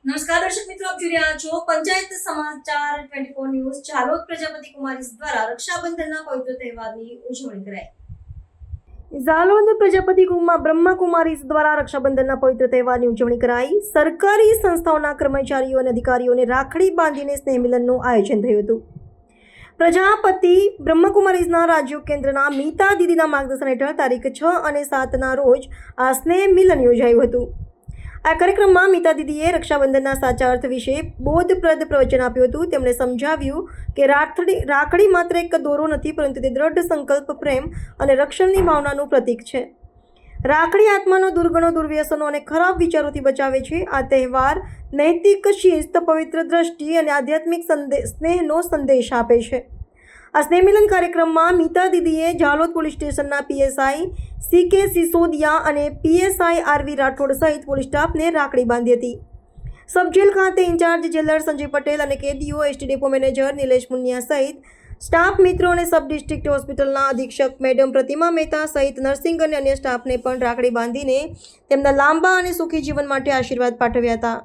નમસ્કાર દર્શક મિત્રો, આપ જોઈ રહ્યા છો પંચાયત સમાચાર 24 ન્યૂઝ. ઝાલોદ પ્રજાપતિ કુમારીસ દ્વારા રક્ષાબંધનના પવિત્ર તહેવારની ઉજવણી કરાઈ. ઝાલોદ પ્રજાપતિ બ્રહ્માકુમારીસ દ્વારા રક્ષાબંધનના પવિત્ર તહેવારની ઉજવણી કરાઈ. સરકારી સંસ્થાઓના કર્મચારીઓ અને અધિકારીઓને રાખડી બાંધીને સ્નેહ મિલનનું આયોજન થયું હતું. પ્રજાપતિ બ્રહ્માકુમારીસના રાજ્ય કેન્દ્રના મીતા દીદીના માર્ગદર્શન હેઠળ તારીખ 6 અને 7ના રોજ આ સ્નેહ મિલન યોજાયું હતું. આ કાર્યક્રમમાં મીતા દીદીએ રક્ષાબંધનના સાચા અર્થ વિશે બોધપ્રદ પ્રવચન આપ્યું હતું. તેમણે સમજાવ્યું કે રાખડી માત્ર એક દોરો નથી, પરંતુ તે દ્રઢ સંકલ્પ, પ્રેમ અને રક્ષણની ભાવનાનું પ્રતીક છે. રાખડી આત્માનો દુર્ગણો, દુર્વ્યસનો અને ખરાબ વિચારોથી બચાવે છે. આ તહેવાર નૈતિક શિસ્ત, પવિત્ર દ્રષ્ટિ અને આધ્યાત્મિક સ્નેહનો સંદેશ આપે છે. આ સ્નેહ મિલન કાર્યક્રમમાં મીતા દીદીએ ઝાલોદ પોલીસ સ્ટેશનના પીએસઆઈ CK સિસોદિયા અને PSI RV રાઠોડ સહિત પોલીસ સ્ટાફને રાખડી બાંધી હતી. સબ જેલ ખાતે ઇન્ચાર્જ જેલર સંજય પટેલ અને કેદીઓ, ST ડેપો મેનેજર નિલેશ મુનિયા સહિત સ્ટાફ મિત્રો અને સબ ડિસ્ટ્રિક્ટ હોસ્પિટલના અધિક્ષક મેડમ પ્રતિમા મહેતા સહિત નર્સિંગ અને અન્ય સ્ટાફને પણ રાખડી બાંધીને તેમના લાંબા અને સુખી જીવન માટે આશીર્વાદ પાઠવ્યા હતા.